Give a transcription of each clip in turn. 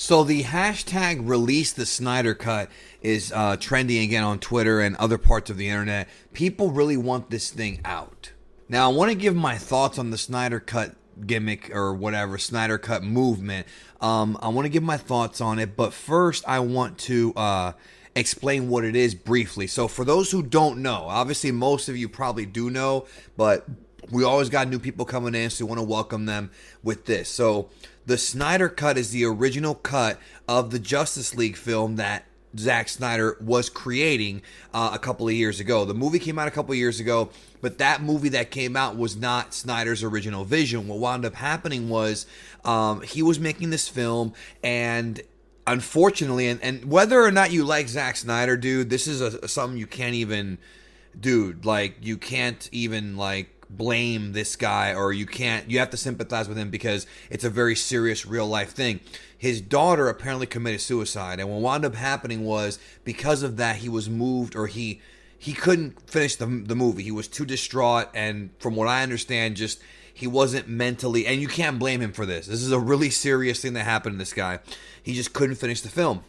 So the hashtag release the Snyder Cut is trending again on Twitter and other parts of the internet. People really want this thing out. Now, I want to give my thoughts on the Snyder Cut gimmick or whatever, Snyder Cut movement. I want to give my thoughts on it, but first I want to explain what it is briefly. So for those who don't know, obviously most of you probably do know, but we always got new people coming in, so we want to welcome them with this. So the Snyder Cut is the original cut of the Justice League film that Zack Snyder was creating a couple of years ago. The movie came out a couple of years ago, but that movie that came out was not Snyder's original vision. What wound up happening was he was making this film, and unfortunately, and whether or not you like Zack Snyder, dude, this is something you can't even, you can't even, blame this guy, or you have to sympathize with him because it's a very serious real life thing. His daughter apparently committed suicide, and what wound up happening was because of that he was moved, or he couldn't finish the movie. He was too distraught, and from what I understand, just he wasn't mentally, and you can't blame him for this. This is a really serious thing that happened to this guy. He just couldn't finish the film.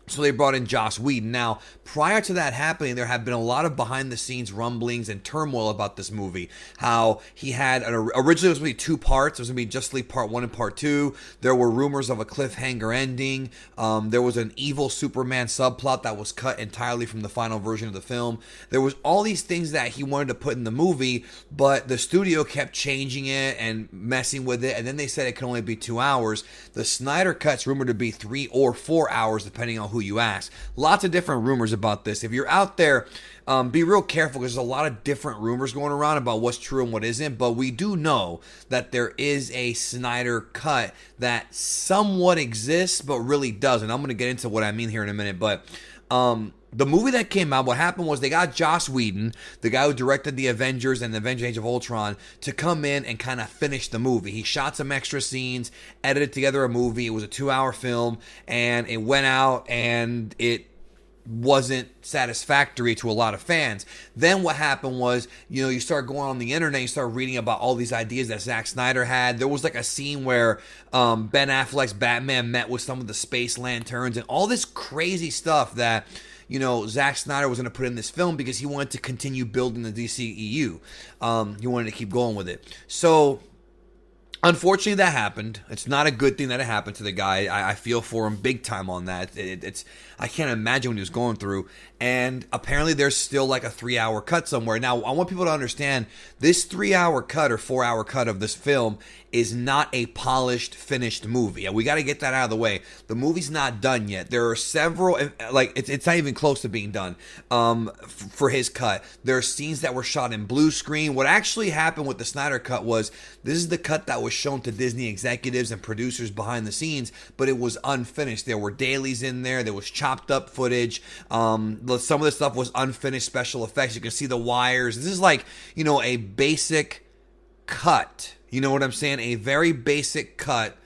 So they brought in Joss Whedon. Now, prior to that happening, there have been a lot of behind-the-scenes rumblings and turmoil about this movie. How he had, originally it was going to be two parts. It was going to be Justice League Part 1 and Part 2. There were rumors of a cliffhanger ending. There was an evil Superman subplot that was cut entirely from the final version of the film. There was all these things that he wanted to put in the movie, but the studio kept changing it and messing with it, and then they said it could only be 2 hours. The Snyder Cut's rumored to be 3 or 4 hours, depending on who you ask. Lots of different rumors about this. If you're out there, be real careful because there's a lot of different rumors going around about what's true and what isn't, but we do know that there is a Snyder Cut that somewhat exists but really doesn't. I'm going to get into what I mean here in a minute, but the movie that came out, what happened was they got Joss Whedon, the guy who directed the Avengers and the Avengers Age of Ultron, to come in and kind of finish the movie. He shot some extra scenes, edited together a movie. It was a 2-hour film, and it went out, and it wasn't satisfactory to a lot of fans. Then what happened was, you start going on the internet, you start reading about all these ideas that Zack Snyder had. There was like a scene where Ben Affleck's Batman met with some of the Space Lanterns and all this crazy stuff that Zack Snyder was going to put in this film because he wanted to continue building the DCEU. He wanted to keep going with it. So, unfortunately, that happened. It's not a good thing that it happened to the guy. I feel for him big time on that. I can't imagine what he was going through. And apparently there's still like a 3-hour cut somewhere. Now, I want people to understand this 3-hour cut or 4-hour cut of this film is not a polished, finished movie. We got to get that out of the way. The movie's not done yet. There are several, it's not even close to being done for his cut. There are scenes that were shot in blue screen. What actually happened with the Snyder Cut was this is the cut that was shown to Disney executives and producers behind the scenes, but it was unfinished. There were dailies in there. There was chopped up footage. Some of the stuff was unfinished special effects. You can see the wires. This is like, a basic cut. You know what I'm saying? A very basic cut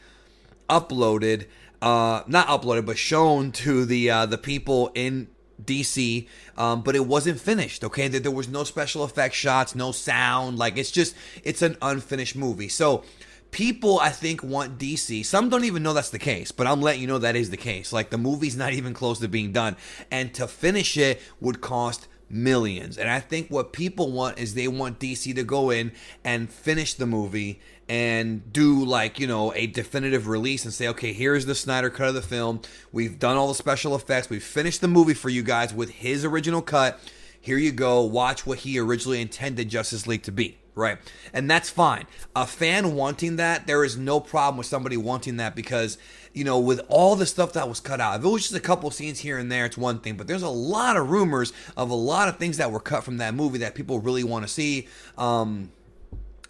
uploaded, not uploaded, but shown to the people in DC, but it wasn't finished, okay? There was no special effects shots, no sound. It's an unfinished movie. So people, I think, want DC. Some don't even know that's the case, but I'm letting you know that is the case. The movie's not even close to being done. And to finish it would cost millions. And I think what people want is they want DC to go in and finish the movie and do a definitive release and say, okay, here's the Snyder Cut of the film. We've done all the special effects. We've finished the movie for you guys with his original cut. Here you go. Watch what he originally intended Justice League to be. Right. And that's fine. A fan wanting that, there is no problem with somebody wanting that because, with all the stuff that was cut out, if it was just a couple scenes here and there, it's one thing. But there's a lot of rumors of a lot of things that were cut from that movie that people really want to see.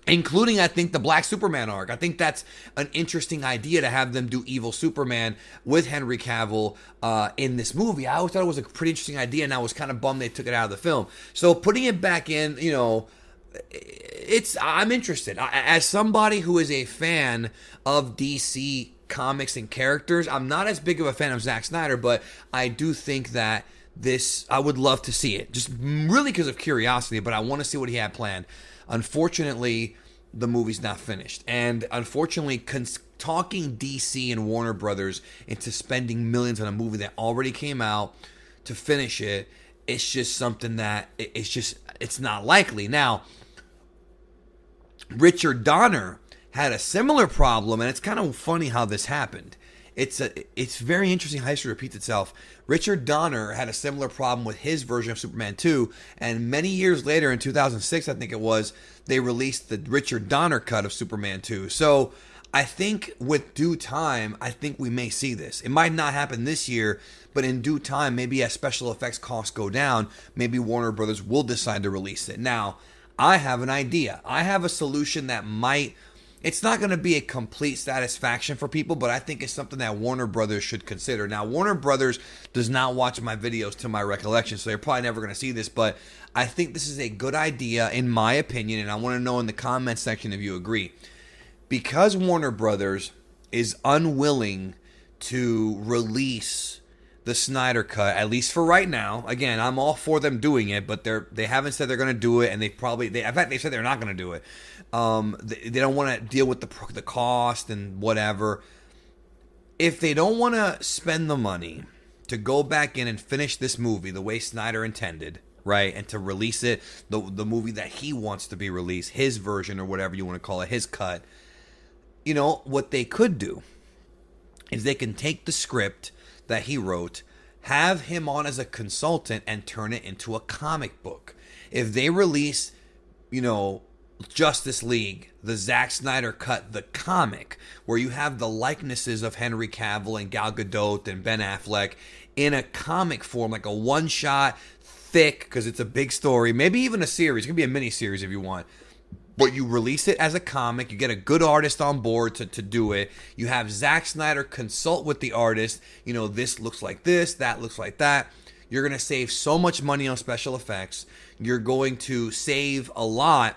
Including, I think, the Black Superman arc. I think that's an interesting idea to have them do evil Superman with Henry Cavill in this movie. I always thought it was a pretty interesting idea, and I was kind of bummed they took it out of the film. So putting it back in, I'm interested. As somebody who is a fan of DC comics and characters, I'm not as big of a fan of Zack Snyder, but I do think that I would love to see it. Just really because of curiosity, but I want to see what he had planned. Unfortunately, the movie's not finished. And unfortunately, talking DC and Warner Brothers into spending millions on a movie that already came out to finish it, it's just something that it's not likely. Now, Richard Donner had a similar problem, and it's kind of funny how this happened. It's very interesting how history repeats itself. Richard Donner had a similar problem with his version of Superman 2, and many years later, in 2006, I think it was, they released the Richard Donner cut of Superman 2. So I think with due time, I think we may see this. It might not happen this year, but in due time, maybe as special effects costs go down, maybe Warner Brothers will decide to release it. Now, I have an idea. I have a solution that might... It's not going to be a complete satisfaction for people, but I think it's something that Warner Brothers should consider. Now, Warner Brothers does not watch my videos to my recollection, so they're probably never going to see this, but I think this is a good idea, in my opinion, and I want to know in the comment section if you agree. Because Warner Brothers is unwilling to release the Snyder Cut, at least for right now. Again, I'm all for them doing it, but they haven't said they're going to do it, and in fact, they said they're not going to do it. They don't want to deal with the cost and whatever. If they don't want to spend the money to go back in and finish this movie the way Snyder intended, right, and to release it, the movie that he wants to be released, his version or whatever you want to call it, his cut, you know, what they could do is they can take the script that he wrote, have him on as a consultant, and turn it into a comic book. If they release, you know, Justice League, the Zack Snyder cut, the comic, where you have the likenesses of Henry Cavill and Gal Gadot and Ben Affleck in a comic form, like a one-shot, thick, because it's a big story, maybe even a series. It could be a mini-series if you want. But you release it as a comic, you get a good artist on board to do it. You have Zack Snyder consult with the artist. You know, this looks like this, that looks like that. You're going to save so much money on special effects. You're going to save a lot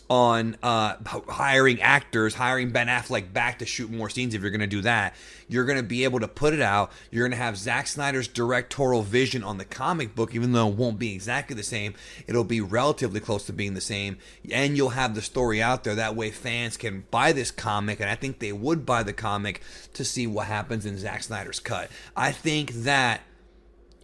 on hiring actors, hiring Ben Affleck back to shoot more scenes if you're going to do that. You're going to be able to put it out. You're going to have Zack Snyder's directorial vision on the comic book, even though it won't be exactly the same. It'll be relatively close to being the same. And you'll have the story out there. That way fans can buy this comic, and I think they would buy the comic to see what happens in Zack Snyder's cut. I think that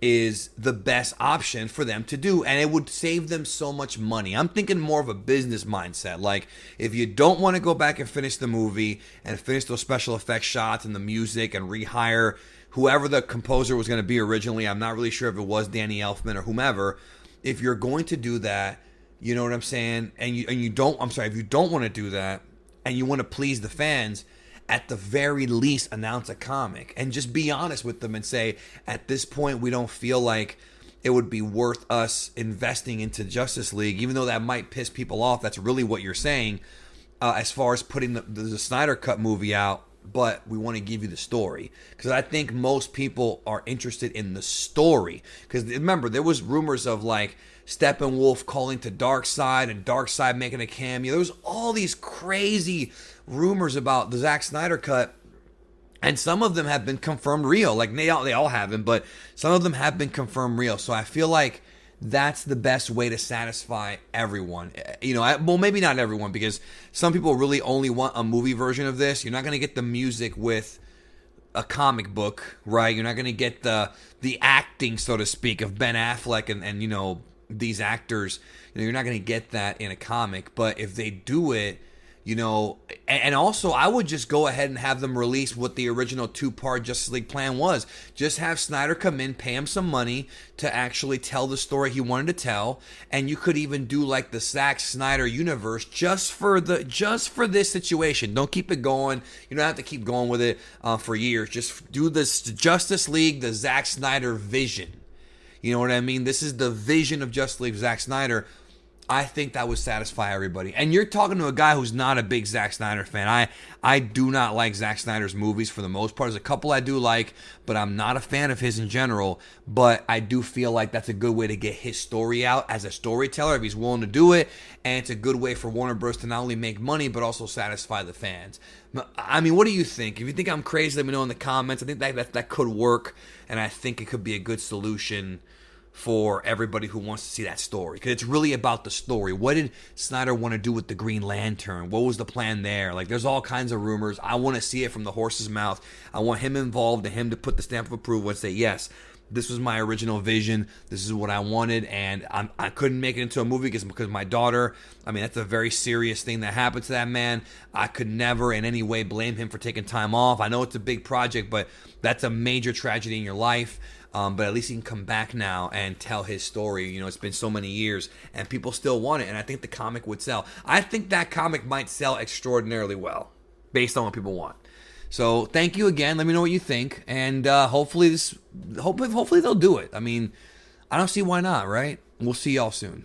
is the best option for them to do, and it would save them so much money. I'm thinking more of a business mindset. Like, if you don't want to go back and finish the movie and finish those special effects shots and the music and rehire whoever the composer was going to be originally, I'm not really sure if it was Danny Elfman or whomever. If you're going to do that, you know what I'm saying, if you don't want to do that and you want to please the fans, at the very least, announce a comic and just be honest with them and say, at this point, we don't feel like it would be worth us investing into Justice League, even though that might piss people off. That's really what you're saying as far as putting the Snyder Cut movie out, but we want to give you the story. Because I think most people are interested in the story. Because remember, there was rumors of like Steppenwolf calling to Darkseid and Darkseid making a cameo. There was all these crazy rumors about the Zack Snyder Cut, and some of them have been confirmed real. Like they all haven't, but some of them have been confirmed real. So I feel like that's the best way to satisfy everyone. You know, well, maybe not everyone, because some people really only want a movie version of this. You're not going to get the music with a comic book, right? You're not going to get the acting, so to speak, of Ben Affleck and you know, these actors. You know, you're not going to get that in a comic. But if they do it, you know, and also I would just go ahead and have them release what the original 2-part Justice League plan was. Just have Snyder come in, pay him some money to actually tell the story he wanted to tell, and you could even do like the Zack Snyder universe just for this situation. Don't keep it going. You don't have to keep going with it for years. Just do this Justice League, the Zack Snyder vision. You know what I mean? This is the vision of Justice League, Zack Snyder. I think that would satisfy everybody. And you're talking to a guy who's not a big Zack Snyder fan. I do not like Zack Snyder's movies for the most part. There's a couple I do like, but I'm not a fan of his in general. But I do feel like that's a good way to get his story out as a storyteller if he's willing to do it. And it's a good way for Warner Bros. To not only make money, but also satisfy the fans. I mean, what do you think? If you think I'm crazy, let me know in the comments. I think that could work, and I think it could be a good solution for everybody who wants to see that story, because it's really about the story. What did Snyder want to do with the Green Lantern? What was the plan there? Like, there's all kinds of rumors. I want to see it from the horse's mouth. I want him involved and him to put the stamp of approval and say, yes, this was my original vision. This is what I wanted, and I couldn't make it into a movie because my daughter, I mean, that's a very serious thing that happened to that man. I could never in any way blame him for taking time off. I know it's a big project, but that's a major tragedy in your life. But at least he can come back now and tell his story. You know, it's been so many years, and people still want it, and I think the comic would sell. I think that comic might sell extraordinarily well, based on what people want. So thank you again. Let me know what you think, and hopefully they'll do it. I mean, I don't see why not, right? We'll see y'all soon.